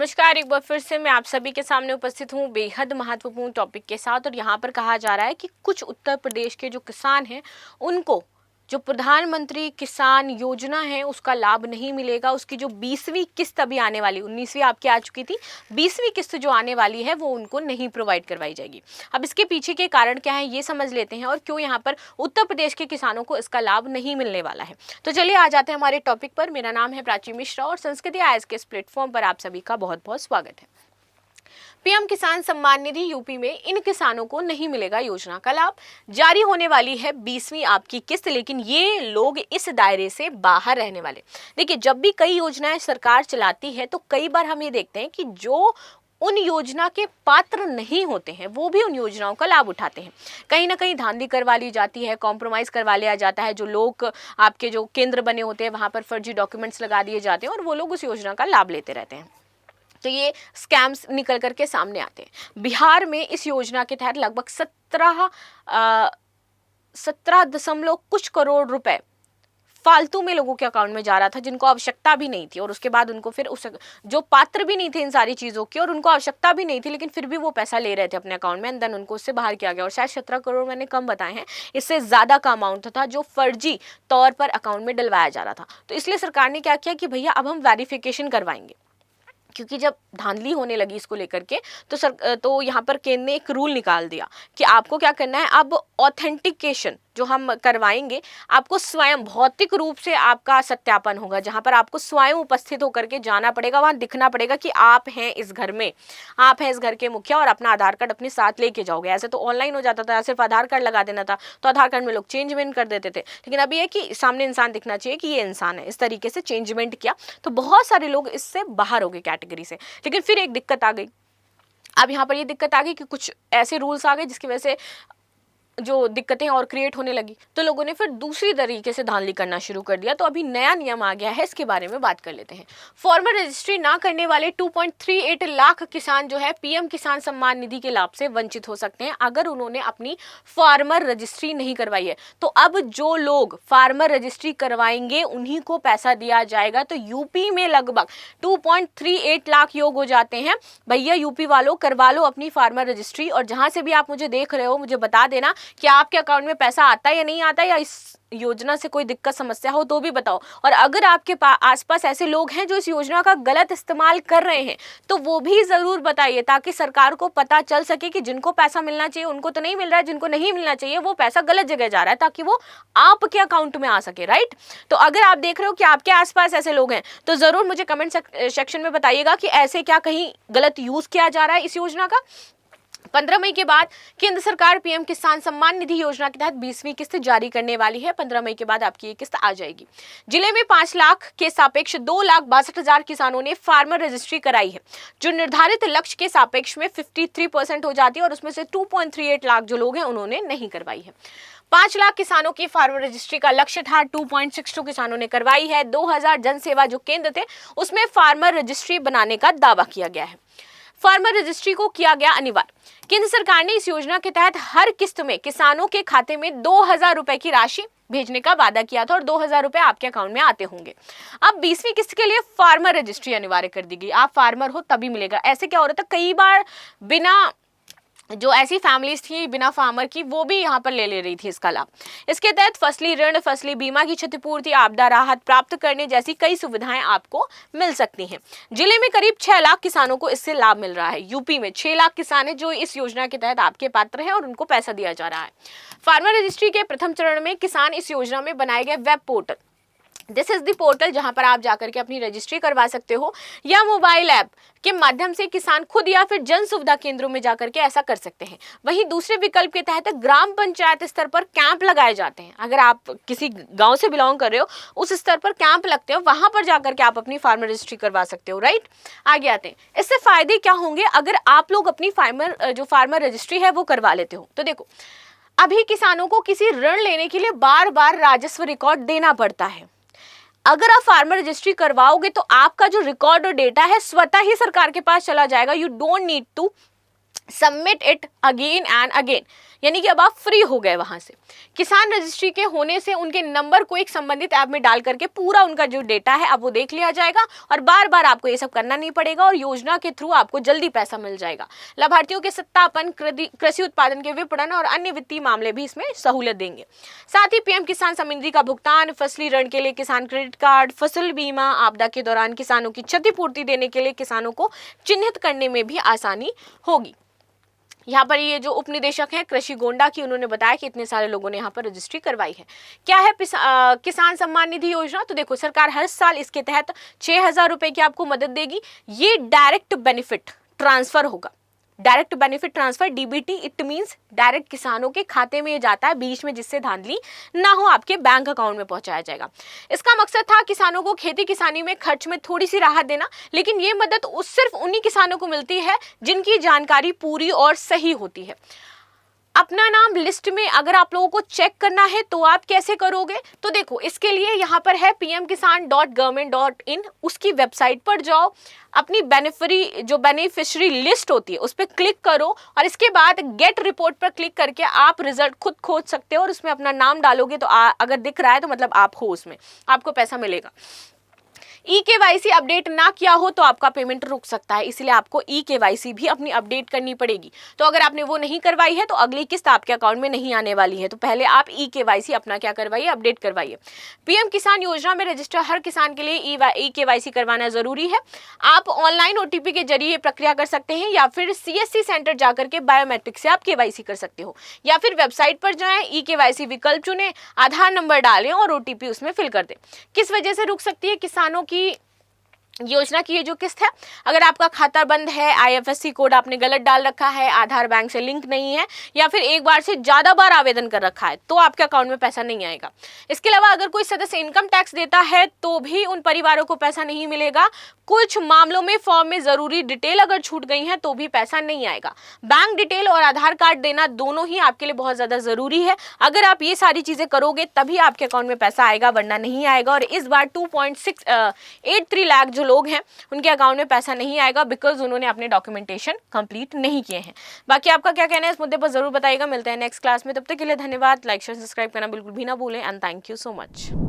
नमस्कार, एक बार फिर से मैं आप सभी के सामने उपस्थित हूँ बेहद महत्वपूर्ण टॉपिक के साथ। और यहाँ पर कहा जा रहा है कि कुछ उत्तर प्रदेश के जो किसान हैं उनको जो प्रधानमंत्री किसान योजना है उसका लाभ नहीं मिलेगा। उसकी जो 20वीं किस्त अभी आने वाली, 19वीं आपकी आ चुकी थी, 20वीं किस्त जो आने वाली है वो उनको नहीं प्रोवाइड करवाई जाएगी। अब इसके पीछे के कारण क्या है ये समझ लेते हैं और क्यों यहाँ पर उत्तर प्रदेश के किसानों को इसका लाभ नहीं मिलने वाला है। तो चलिए आ जाते हैं हमारे टॉपिक पर। मेरा नाम है प्राची मिश्रा और संस्कृति आज के इस प्लेटफॉर्म पर आप सभी का बहुत बहुत स्वागत है। पीएम किसान सम्मान निधि यूपी में इन किसानों को नहीं मिलेगा योजना का लाभ। जारी होने वाली है 20वीं आपकी किस्त, लेकिन ये लोग इस दायरे से बाहर रहने वाले। देखिए, जब भी कई योजनाएं सरकार चलाती है तो कई बार हम ये देखते हैं कि जो उन योजना के पात्र नहीं होते हैं वो भी उन योजनाओं का लाभ उठाते हैं। कहीं ना कहीं धांधली करवा ली जाती है, कॉम्प्रोमाइज़ करवा लिया जाता है। जो लोग आपके जो केंद्र बने होते हैं वहाँ पर फर्जी डॉक्यूमेंट्स लगा दिए जाते हैं और वो लोग उस योजना का लाभ लेते रहते हैं। तो ये स्कैम्स निकल करके सामने आते हैं। बिहार में इस योजना के तहत लगभग 17 दशमलव कुछ करोड़ रुपए फालतू में लोगों के अकाउंट में जा रहा था, जिनको आवश्यकता भी नहीं थी। और उसके बाद उनको फिर उस जो पात्र भी नहीं थे इन सारी चीज़ों की और उनको आवश्यकता भी नहीं थी, लेकिन फिर भी वो पैसा ले रहे थे अपने अकाउंट में, एंड देन उनको उससे बाहर किया गया। और शायद 17 करोड़ मैंने कम बताए हैं, इससे ज़्यादा का अमाउंट था जो फर्जी तौर पर अकाउंट में डलवाया जा रहा था। तो इसलिए सरकार ने क्या किया कि भैया अब हम वेरिफिकेशन करवाएंगे, क्योंकि जब धांधली होने लगी इसको लेकर के तो यहाँ पर केंद्र ने एक रूल निकाल दिया कि आपको क्या करना है। अब ऑथेंटिकेशन जो हम करवाएंगे, आपको स्वयं भौतिक रूप से आपका सत्यापन होगा, जहाँ पर आपको स्वयं उपस्थित होकर के जाना पड़ेगा, वहाँ दिखना पड़ेगा कि आप हैं इस घर में, आप हैं इस घर के मुखिया, और अपना आधार कार्ड अपने साथ लेके जाओगे। ऐसे तो ऑनलाइन हो जाता था, सिर्फ आधार कार्ड लगा देना था, तो आधार कार्ड में लोग चेंजमेंट कर देते थे। लेकिन अब ये कि सामने इंसान दिखना चाहिए कि ये इंसान है, इस तरीके से चेंजमेंट किया तो बहुत सारे लोग इससे बाहर हो गए कैटेगरी से। लेकिन फिर एक दिक्कत आ गई। अब यहाँ पर ये दिक्कत आ गई कि कुछ ऐसे रूल्स आ गए जिसकी वजह से जो दिक्कतें और क्रिएट होने लगी, तो लोगों ने फिर दूसरी तरीके से धांधली करना शुरू कर दिया। तो अभी नया नियम आ गया है, इसके बारे में बात कर लेते हैं। फार्मर रजिस्ट्री ना करने वाले 2.38 लाख किसान जो है पीएम किसान सम्मान निधि के लाभ से वंचित हो सकते हैं अगर उन्होंने अपनी फार्मर रजिस्ट्री नहीं करवाई है। तो अब जो लोग फार्मर रजिस्ट्री करवाएंगे उन्हीं को पैसा दिया जाएगा। तो यूपी में लगभग 2.38 लाख योग हो जाते हैं। भैया यूपी वालों, करवा लो अपनी फार्मर रजिस्ट्री, और जहां से भी आप मुझे देख रहे हो मुझे बता देना कि आपके अकाउंट में पैसा आता है या नहीं आता, या इस योजना से कोई दिक्कत समस्या हो तो भी बताओ। और अगर आपके आसपास ऐसे लोग हैं जो इस योजना का गलत इस्तेमाल कर रहे हैं तो वो भी जरूर बताइए, ताकि सरकार को पता चल सके कि जिनको पैसा मिलना चाहिए उनको तो नहीं मिल रहा है, जिनको नहीं मिलना चाहिए वो पैसा गलत जगह जा रहा है, ताकि वो आपके अकाउंट में आ सके। राइट। तो अगर आप देख रहे हो कि आपके आसपास ऐसे लोग हैं तो जरूर मुझे कमेंट सेक्शन में बताइएगा कि ऐसे क्या कहीं गलत यूज किया जा रहा है इस योजना का। 15 मई के बाद केंद्र सरकार पीएम किसान सम्मान निधि योजना के तहत 20वीं किस्त जारी करने वाली है। 15 मई के बाद आपकी ये किस्त आ जाएगी। जिले में 5 लाख के सापेक्ष 2,62,000 किसानों ने फार्मर रजिस्ट्री कराई है, जो निर्धारित लक्ष्य के सापेक्ष में 53% हो जाती है, और उसमें से 2.38 लाख जो लोग हैं उन्होंने नहीं करवाई है। 5 लाख किसानों की फार्मर रजिस्ट्री का लक्ष्य था, 2.62 किसानों ने करवाई है। 2000 जन सेवा जो केंद्र थे उसमें फार्मर रजिस्ट्री बनाने का दावा किया गया है। फार्मर रजिस्ट्री को किया गया अनिवार्य। केंद्र सरकार ने इस योजना के तहत हर किस्त में किसानों के खाते में 2,000 रुपए की राशि भेजने का वादा किया था, और 2,000 रुपए आपके अकाउंट में आते होंगे। अब 20वीं किस्त के लिए फार्मर रजिस्ट्री अनिवार्य कर दी गई। आप फार्मर हो तभी मिलेगा। ऐसे क्या हो रहा था, कई बार बिना जो ऐसी फैमिलीज थी बिना फार्मर की, वो भी यहाँ पर ले रही थी इसका लाभ। इसके तहत फसली ऋण, फसली बीमा की क्षतिपूर्ति, आपदा राहत प्राप्त करने जैसी कई सुविधाएं आपको मिल सकती हैं। जिले में करीब 6 लाख किसानों को इससे लाभ मिल रहा है। यूपी में 6 लाख किसान हैं जो इस योजना के तहत आपके पात्र हैं और उनको पैसा दिया जा रहा है। फार्मर रजिस्ट्री के प्रथम चरण में किसान इस योजना में बनाए गए web portal, this is the portal, जहां पर आप जाकर के अपनी रजिस्ट्री करवा सकते हो, या मोबाइल ऐप के माध्यम से किसान खुद या फिर जन सुविधा केंद्रों में जाकर के ऐसा कर सकते हैं। वहीं दूसरे विकल्प के तहत ग्राम पंचायत स्तर पर कैंप लगाए जाते हैं। अगर आप किसी गांव से बिलोंग कर रहे हो, उस स्तर पर कैंप लगते हो, वहां पर जाकर के आप अपनी फार्मर रजिस्ट्री करवा सकते हो। राइट। आगे आते हैं, इससे फायदे क्या होंगे अगर आप लोग अपनी फार्मर रजिस्ट्री है वो करवा लेते हो। तो देखो, अभी किसानों को किसी ऋण लेने के लिए बार बार राजस्व रिकॉर्ड देना पड़ता है। अगर आप फार्मर रजिस्ट्री करवाओगे तो आपका जो रिकॉर्ड और डेटा है स्वतः ही सरकार के पास चला जाएगा। You don't need to submit it again and again. यानी कि अब आप फ्री हो गए वहां से। किसान रजिस्ट्री के होने से उनके नंबर को एक संबंधित ऐप में डाल करके पूरा उनका जो डेटा है अब वो देख लिया जाएगा और बार बार आपको ये सब करना नहीं पड़ेगा और योजना के थ्रू आपको जल्दी पैसा मिल जाएगा। लाभार्थियों के सत्यापन, कृषि उत्पादन के विपणन और अन्य वित्तीय मामले भी इसमें सहूलियत देंगे। साथ ही पीएम किसान समृद्धि का भुगतान, फसली ऋण के लिए किसान क्रेडिट कार्ड, फसल बीमा, आपदा के दौरान किसानों की क्षतिपूर्ति देने के लिए किसानों को चिन्हित करने में भी आसानी होगी। यहाँ पर ये जो उप निदेशक हैं कृषि गोंडा की, उन्होंने बताया कि इतने सारे लोगों ने यहाँ पर रजिस्ट्री करवाई है। क्या है किसान सम्मान निधि योजना? तो देखो, सरकार हर साल इसके तहत 6,000 रुपए की आपको मदद देगी। ये डायरेक्ट बेनिफिट ट्रांसफर होगा। Direct benefit transfer, DBT, it means direct किसानों के खाते में जाता है, बीच में जिससे धांधली ना हो आपके बैंक अकाउंट में पहुंचाया जाएगा। इसका मकसद था किसानों को खेती किसानी में खर्च में थोड़ी सी राहत देना, लेकिन ये मदद सिर्फ उन्हीं किसानों को मिलती है जिनकी जानकारी पूरी और सही होती है। अपना नाम लिस्ट में अगर आप लोगों को चेक करना है तो आप कैसे करोगे? तो देखो, इसके लिए यहाँ पर है pmkisan.government.in, उसकी वेबसाइट पर जाओ, अपनी बेनिफिशियरी लिस्ट होती है उस पर क्लिक करो और इसके बाद गेट रिपोर्ट पर क्लिक करके आप रिजल्ट खुद खोज सकते हो और उसमें अपना नाम डालोगे तो अगर दिख रहा है तो मतलब आप हो, उसमें आपको पैसा मिलेगा। ई-केवाईसी अपडेट ना किया हो तो आपका पेमेंट रुक सकता है, इसलिए आपको ई-केवाईसी भी अपनी अपडेट करनी पड़ेगी। तो अगर आपने वो नहीं करवाई है तो अगली किस्त आपके अकाउंट में नहीं आने वाली है, तो पहले आप ई-केवाईसी अपना क्या करवाइए, अपडेट करवाइए। पीएम किसान योजना में रजिस्टर हर किसान के लिए ई-केवाईसी करवाना जरूरी है। आप ऑनलाइन ओटीपी के जरिए प्रक्रिया कर सकते हैं या फिर सीएससी सेंटर जाकर के बायोमेट्रिक से आप केवाईसी कर सकते हो, या फिर वेबसाइट पर जाएं, ई-केवाईसी विकल्प चुनें, आधार नंबर डालें और ओटीपी उसमें फिल कर दें। किस वजह से रुक सकती है किसानों की योजना की ये जो किस्त है? अगर आपका खाता बंद है, आईएफएससी कोड आपने गलत डाल रखा है, आधार बैंक से लिंक नहीं है, या फिर एक बार से ज्यादा बार आवेदन कर रखा है, तो आपके अकाउंट में पैसा नहीं आएगा। इसके अलावा अगर कोई सदस्य इनकम टैक्स देता है तो भी उन परिवारों को पैसा नहीं मिलेगा। कुछ मामलों में फॉर्म में जरूरी डिटेल अगर छूट गई है तो भी पैसा नहीं आएगा। बैंक डिटेल और आधार कार्ड देना दोनों ही आपके लिए बहुत ज्यादा जरूरी है। अगर आप ये सारी चीजें करोगे तभी आपके अकाउंट में पैसा आएगा, वरना नहीं आएगा। और इस बार 2.683 लाख जो लोग हैं उनके अकाउंट में पैसा नहीं आएगा, बिकॉज उन्होंने अपने डॉक्यूमेंटेशन कंप्लीट नहीं किए हैं। बाकी आपका क्या कहना है इस मुद्दे पर जरूर बताइएगा। मिलते हैं नेक्स्ट क्लास में, तब तक के लिए धन्यवाद। लाइक शेयर सब्सक्राइब करना बिल्कुल भी ना भूलें and thank you so much.